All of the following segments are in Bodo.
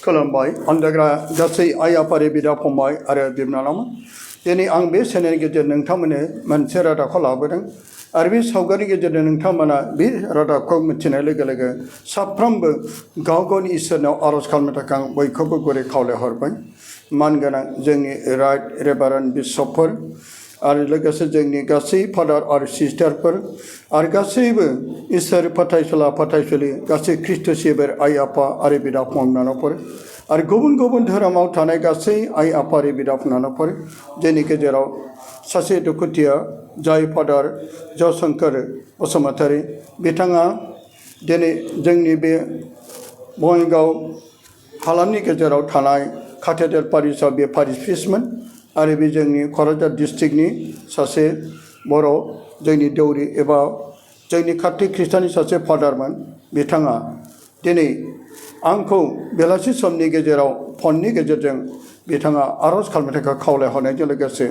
खुलुमबाय अनजाग्रा गासै आइ आफारि बिदा फंबाय आरो बिनानावमोन दिनै आं बे चेनेलनि गेजेरजों नोंथांमोननो मोनसे रादाबखौ लाबोदों आरो बे सावगारिनि गेजेरजों नोंथांमोना बे रादाबखौ मिथिनाय लोगो लोगो साफ्रोमबो गाव गावनि इसोरनाव आरज खालामनो थाखाय आं बयखौबो गुरै खावलायहरबाय मानगोनां जोंनि राइट रेभारेन्ड बिशपफोर आरो लोगोसे जोंनि गासै फादार आरो सिस्टारफोर आरो गासैबो इसोर फोथायसुला फोथायसुलि गासै ख्रिस्ट सिबियारि आइ आफा आरो बिदा फंबायफोर आरो गुबुन गुबुन धोरोमाव थानाय गासै आइ आफा आरो बिदा फंबायफोर जोंनि गेजेराव सासे दुखुथिया जाय फादार ज'शमखwr बसुमतारी बिथाङा दिनै जोंनि बे बङाइगाव हालामनि गेजेराव थानाय काथेड्रेल पारिसआव बे पारिस फिसमोन आरो बे जोंनि क'क्राझार डिस्ट्रिक्टनि सासे बर' जोंनि दौरि एबा जोंनि कार्तिक ख्रिस्टाननि सासे फादारमोन बिथाङा दिनै आंखौ बेलासि समनि गेजेराव फननि गेजेरजों बिथाङा आरज खालामनो थाखाय खावलायहरनायजों लोगोसे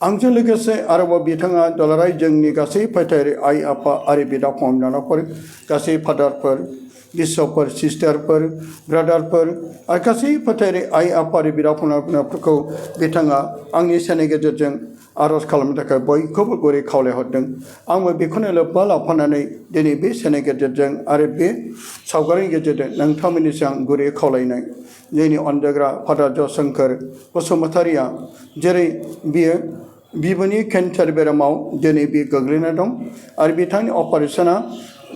आंजों लोगोसे आरोबाव बिथाङा दुलाराय जोंनि गासै फोथायरि आइ आफा आरो बिदा फंबायफोर गासै फादारफोर बिशपफोर सिस्टारफोर ब्रादारफोर आरो गासै फोथायरि आइ आफा आरो बिदा फंबायफोरखौ बिथाङा आंनि चेनेलनि गेजेरजों आरज खालामनो थाखाय बयखौबो गुरै खावलायहरदों आंबो बेखौनो लोब्बा लाफानानै दिनै बे चेनेलनि गेजेरजों आरो बे सावगारिनि गेजेरजों नोंथांमोननिसिम आं गुरै खावलायनाय जोंनि अनजाग्रा फादार ज'शमखwr बसुमतारीया जेरै बियो बिबुनि केन्सार बेरामाव दिनै बे गोग्लैना दं आरो बिथांनि अपारेशना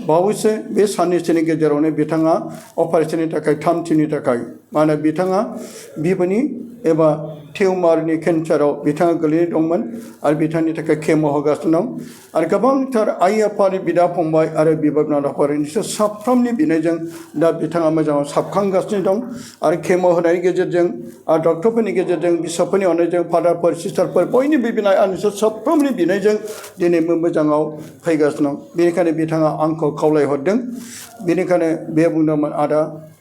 बावैसो बे साननैसोनि गेजेरावनो बिथाङा अपारेशननि थाखाय थामथिनि थाखाय मानो बिथाङा बिबुनि एबा टिउमारनि केन्साराव बिथाङा गोलैना दंमोन आरो बिथांनि थाखाय केम' होगासिनो दं आरो गोबांथार आइ आफानि बिदा फंबाय आरो बिब' बिनानावफोर निसोर साफ्रोमनि बिनायजों दा बिथाङा मोजाङाव साबखांगासिनो दं आरो केम' होनायनि गेजेरजों आरो डक्टरफोरनि गेजेरजों बिशपफोरनि अननायजों फादारफोर सिस्टारफोर बयनिबो बिनाय आरो निसोर साफ्रोमनि बिनायजों दिनै मोजाङाव फैगासिनो दं बेनिखायनो बिथाङा आंखौ खावलायहरदों बेनिखायनो बे बुंदोंमोन आदा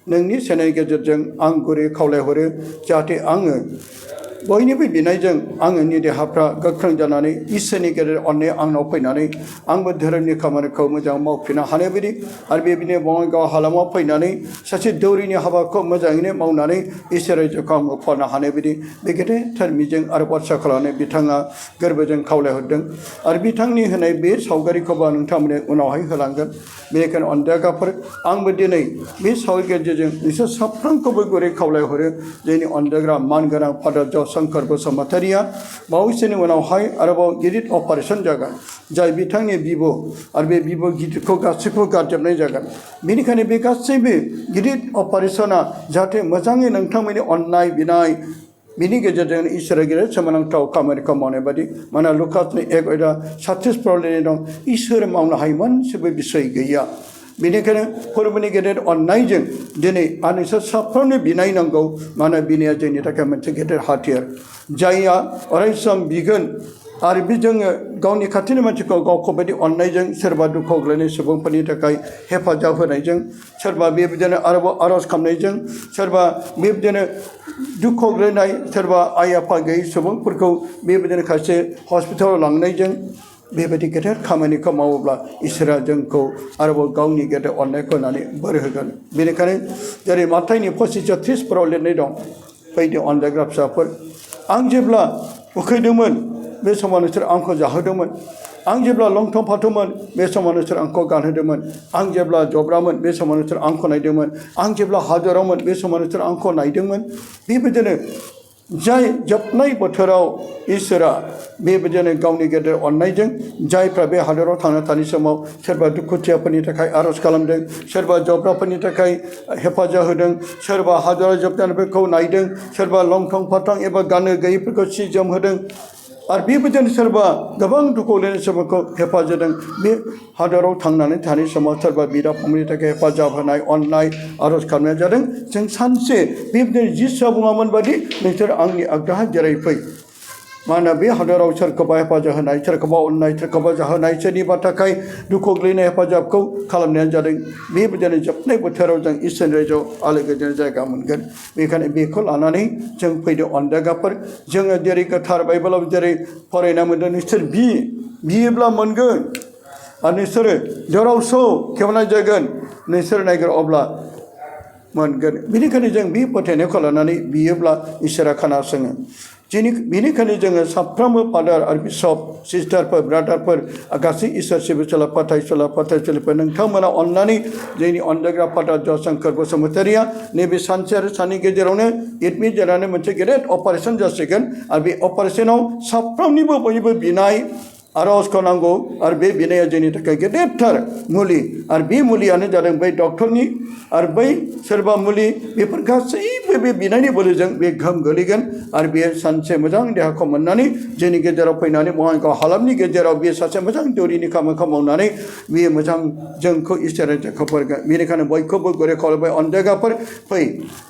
नोंनि चेनेलनि गेजेरजों आं गुरै खावलायहरो जाहाथे आङो बयनिबो बिनायजों आंनि देहाफ्रा गोख्रों जानानै इसोरनि गेजेर अननाया आंनाव फैनानै आंबो धोरोमनि खामानिखौ मोजां मावफिननो हानाय बायदि आरो बेबायदिनो बङाइगाव हालामाव फैनानै सासे दौरिनि हाबाखौ मोजाङैनो मावनानै इसोर रायजोखौ आंबो फरायनो हानाय बायदि बे गेदेरथार मिजिं आरो बाथ्रा खालामनानै बिथाङा गोरबोजों खावलायहरदों आरो बिथांनि होनाय बे सावगारिखौबो आं नोंथांमोननो उनावहाय होलांगोन बेनिखायनो अनजागाफोर आंबो दिनै बे सावगारि गेजेरजों नोंसोर साफ्रोमखौबो गुरै खावलायहरो जोंनि अनजाग्रा मानगोनां फादार ज'शमखwr बसुमतारीया बावैसोनि उनावहाय आरोबाव गिदिर अपारेशन जागोन जाय बिथांनि बिब' आरो बे बिब' गिदिरखौ गासैखौबो गारजोबनाय जागोन बेनिखायनो बे गासैबो गिदिर अपारेशना जाहाथे मोजाङै नोंथांमोननि अननाय बिनाय बिनि गेजेरजों इसोरा गेदेर सोमोनांथाव खामानिखौ मावनाय बायदि मानोना लुकासनि 1:36 लिरनाय दं इसोर मावनो हायै मोनसेबो बिसय गैया बेनिखायनो फोरबोनि गेदेर अननायजों दिनै आं नोंसोर साफ्रोमनो बिनाय नांगौ मानोना बिनाया जोंनि थाखाय मोनसे गेदेर हाथियार जायहा अरायसम बिगोन आरो बे जोङो गावनि खाथिनि मानसिखौ गावखौ बायदि अननायजों सोरबा दुखुआव गोग्लैनाय सुबुंफोरनि थाखाय हेफाजाब होनायजों सोरबा बेबायदिनो आरोबाव आरज खालामनायजों सोरबा बेबायदिनो दुखुआव गोग्लैनाय सोरबा आइ आफा गैयै सुबुंफोरखौ बेबायदिनो खायसे हस्पिटालाव लांनायजों बेबायदि गेदेर खामानिखौ मावोब्ला इसोरा जोंखौ आरोबाव गावनि गेदेर अननायखौ होनानै बोर होगोन बेनिखायनो जेरै माथाइनि 25:30 लिरनाय दं बायदि अनजाग्रा फिसाफोर आं जेब्ला उखैदोंमोन बे समाव नोंसोर आंखौ जाहोदोंमोन आं जेब्ला लंथं फाथोमोन बे समाव नोंसोर आंखौ गानहोदोंमोन आं जेब्ला जब्रामोन बे समाव नोंसोर आंखौ नायदोंमोन आं जेब्ला हादरावमोन बे समाव नोंसोर आंखौ नायदोंमोन बेबायदिनो जाय जोबनाय बोथोराव इसोरा बेबायदिनो गावनि गेदेर अननायजों जायफ्रा बे हादराव थांना थानाय समाव सोरबा दुखुथियाफोरनि थाखाय आरज खालामदों सोरबा जब्राफोरनि थाखाय हेफाजाब होदों सोरबा हादराव जोबनायफोरखौ नायदों सोरबा लंथं फाथं एबा गाननो गैयैफोरखौ सि जोम होदों आरो बेबायदिनो सोरबा गोबां दुखु गोलैनाय सुबुंखौ हेफाजाब होदों बे हादराव थांनानै थानाय समाव सोरबा बिदा फंबायनि थाखाय हेफाजाब होनाय अननाय आरज खालामनाय जादों जों सानसे बेबायदिनो जिसुआ बुङामोन बादि नोंसोर आंनि आगदाहा जिरायफै मानोना बे हादराव सोरखौबा हेफाजाब होनाय सोरखौबा अननाय सोरखौबा जाहोनाय सोरनिबा थाखाय दुखु गोग्लैनाय हेफाजाबखौ खालामनायानो जादों बेबायदिनो जोबनाय बोथोराव जों इसोरनि रायजोआव आलो गोजोन जायगा मोनगोन बेखायनो बेखौ लानानै जों फैदो अनजागाफोर जोङो जेरै गोथार बाइबेलाव जेरै फरायना मोन्दों नोंसोर बियोब्ला मोनगोन आरो नोंसोरो जेरावसो खेवनाय जागोन नोंसोर नायगोन अब्ला मोनगोन बेनिखायनो जों बे फोथायनायखौ लानानै बियोब्ला इसोरा खोनासङो बेनिखायनो जोङो साफ्रोमबो फादार आरो बिशप सिस्टारफोर ब्रादारफोर गासै इसोर सिबिसुला फाथायसुलिफोर नोंथांमोना अननानै जोंनि अनजाग्रा फादार जयशंकर बसुमतारीया नैबे सानसे आरो साननि गेजेरावनो एडमिट जानानै मोनसे गेदेर अपारेशन जासिगोन आरो बे अपारेशनाव साफ्रोमनिबो बयबो बिनाय आरजखौ नांगौ आरो बे बिनाया जोंनि थाखाय गेदेरथार मुलि आरो बे मुलियानो जादों बै डक्टरनि आरो बै सोरबा मुलि बेफोर गासैबो बे बिनायनि बोलोजों बे गोहोम गोलैगोन आरो बे सानसे मोजां देहाखौ मोननानै जोंनि गेजेराव फैनानै बङाइगाव हालामनि गेजेराव बे सासे मोजां दौरिनि खामानिखौ मावनानै बेयो मोजां जोंखौ इसोरा जोंखौफोरगोन बेनिखायनो बयखौबो गुरै खावलायबाय अनजायग्राफोर फै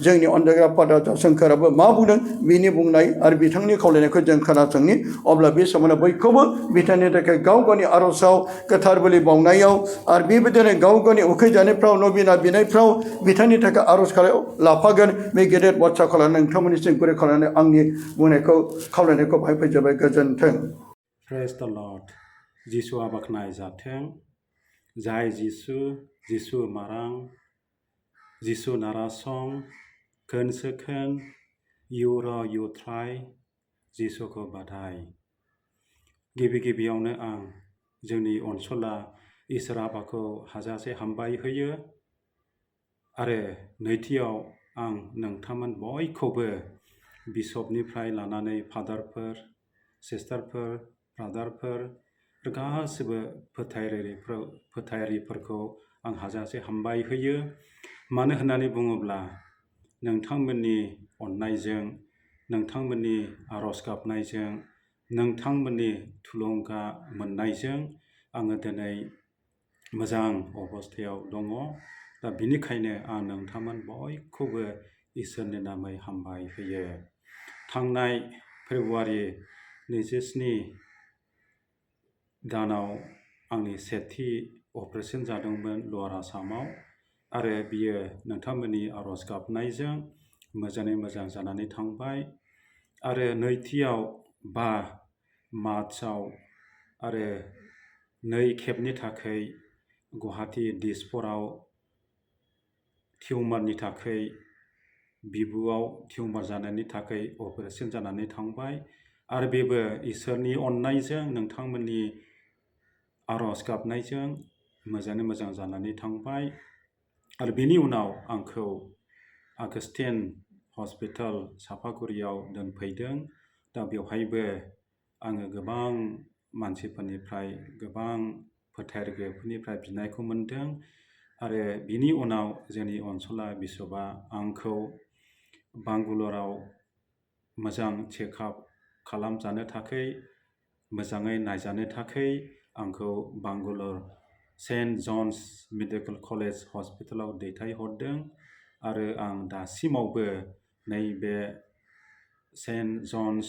जोंनि अनजायग्रा फादार जयशंकराबो मा बुंदों बिनि बुंनाय आरो बिथांनि खावलायनायखौ जों खोनासंनि अब्ला बे समावनो बयखौबो बिथांनि थाखाय गाव गावनि आर'जाव गोथार बोलि बावनायाव आरो बेबायदिनो गाव गावनि उखैजानायफ्राव नबिना बिनायफ्राव बिथांनि थाखाय आर'ज लाफागोन बे गेदेर बाथ्राखौ लानानै नोंथांमोननिसिम गुरै खालामनानै आंनि बुंनायखौ खावलायनायखौ बाहाय फोजोबबाय गोजोन्थों। प्रेज द लर्ड जिसुआ बाख्नाय जाथों जाय जिसु मारां जिसु नारासं खोन इउर इउथ्राय जिसुखौ बाधाय गिबियावनो आं जोंनि अनसला इसोर आफाखौ हाजासे हामबाय होयो आरो नैथियाव आं नोंथांमोन बयखौबो बिशपनिफ्राय लानानै फादारफोर सिस्टारफोर ब्रादारफोर गासिबो फोथायारिफोरखौ आं हाजासे हामबाय होयो मानो होननानै बुङोब्ला नोंथांमोननि अननायजों नोंथांमोननि आर'ज गाबनायजों नोंथांमोननि थुलुंगा मोननायजों आङो दिनै मोजां अबस्थायाव दङ दा बिनिखायनो आं नोंथांमोन बयखौबो इसोरनि नामै हामबाय होयो। थांनाय फेब्रुवारि 27 दानाव आंनि सेथि अपारेशन जादोंमोन लवार आसामाव आरो बियो नोंथांमोननि आर'ज गाबनायजों मोजाङै मोजां जानानै थांबाय आरो नैथियाव 5 मार्चआव आरो 2 खेबनि थाखाय गुवाहाटी दिसपुराव टिउमारनि थाखाय बिबुआव टिउमार जानायनि थाखाय अपारेशन जानानै थांबाय आरो बेबो इसोरनि अननायजों नोंथांमोननि आर'ज गाबनायजों मोजाङै मोजां जानानै थांबाय आरो बेनि उनाव आंखौ आगस्टिन हस्पिटाल सापागुरियाव दोनफैदों दा बेवहायबो आङो गोबां मानसिफोरनिफ्राय गोबां फोथायगिरिफोरनिफ्राय बिनायखौ मोनदों आरो बिनि उनाव जोंनि अनसला बिशपआ आंखौ बांगालराव मोजां चेकआप खालामजानो थाखाय मोजाङै नायजानो थाखाय आंखौ Bangalore saint Jones medical college हस्पिटालाव दैथायहरदों आरो आं दासिमावबो नैबे सेन्ट जन्स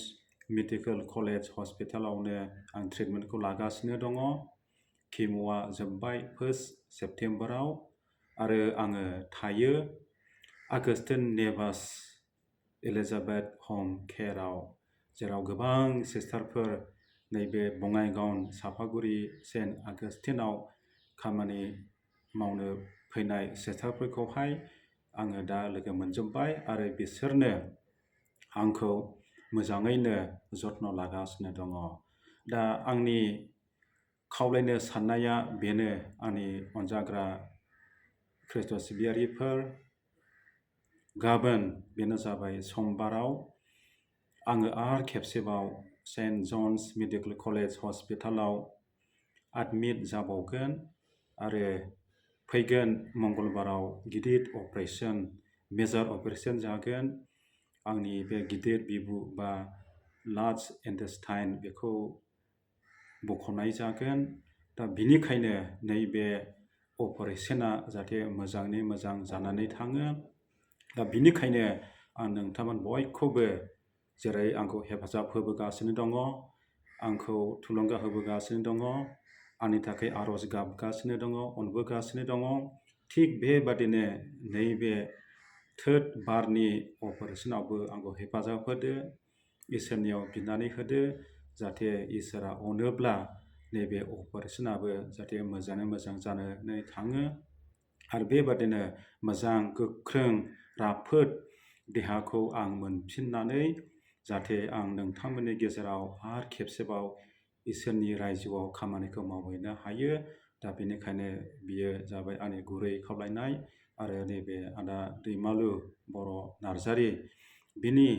मेडिकेल कलेज हस्पिटालावनो आं ट्रिटमेन्टखौ लागासिनो दङ। केम'आ जोब्बाय 1 सेप्तेम्बराव आरो आङो थायो आगस्टिन नेभास एलिजाबेथ हम केयाराव जेराव गोबां सिस्टारफोर नैबे बङाइगाव सापागुरि सेन्ट आगस्टिनाव खामानि मावनो फैनाय सिस्टारफोरखौहाय आङो दा लोगो मोनजोब्बाय आरो बिसोरनो आंखौ मोजाङैनो जत्न लागासिनो दङ। दा आंनि खावलायनो साननाया बेनो आंनि अनजाग्रा ख्रीष्ट सिबियारिफोर गाबोन बेनो जाबाय समबाराव आङो आरो खेबसेबाव सेन्ट जन्स मेडिकेल कलेज हस्पिटालाव एडमिट जाबावगोन आरो फैगोन मंगलबाराव गिदिर अपारेशन मेजर अपारेशन जागोन आंनि बे गिदिर बिबु बा लार्ज इन्टेस्टाइन बेखौ बख'नाय जागोन दा बिनिखायनो नैबे अपारेशना जाहाथे मोजाङै मोजां जानानै थाङो दा बिनिखायनो आं नोंथांमोन बयखौबो जेरै आंखौ हेफाजाब होबोगासिनो दङ आंखौ थुलुंगा होबोगासिनो दङ आंनि थाखाय आर'ज गाबगासिनो दङ अनबोगासिनो दङ थिग बेबादिनो नैबे 3rd बारनि अपारेशनावबो आंखौ हेफाजाब होदो इसोरनियाव बिनानै होदो जाहाथे इसोरा अनोब्ला नैबे अपारेशनाबो जाहाथे मोजाङै मोजां जानानै थाङो आरो बेबादिनो मोजां गोख्रों राफोद देहाखौ आं मोनफिननानै जाहाथे आं नोंथांमोननि गेजेराव आरो खेबसेबाव इसोरनि रायजोआव खामानिखौ मावहैनो हायो। दा बेनिखायनो बियो जाबाय आंनि गुरै खावलायनाय। आरो नैबे आदा दैमालु बर' नार्जारि बिनि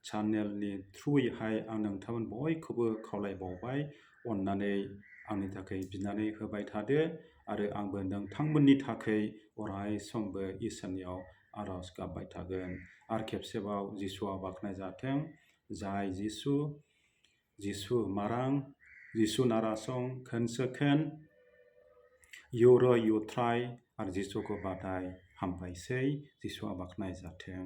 चेनेलनि थ्रुयैहाय आं नोंथांमोन बयखौबो खावलायबावबाय, अननानै आंनि थाखाय बिनानै होबाय थादो आरो आंबो नोंथांमोननि थाखाय अराय समबो इसोरनियाव आरज गाबबाय थागोन। आरो खेबसेबाव जिसुआ बाख्नायजाथों। जाय जिसु मारां जिसु नारासं खोनसोखोन युरो युथ्राय आरो जिसुखौ बादाय हामबायसै। जिसुआ बाख्नायजाथों।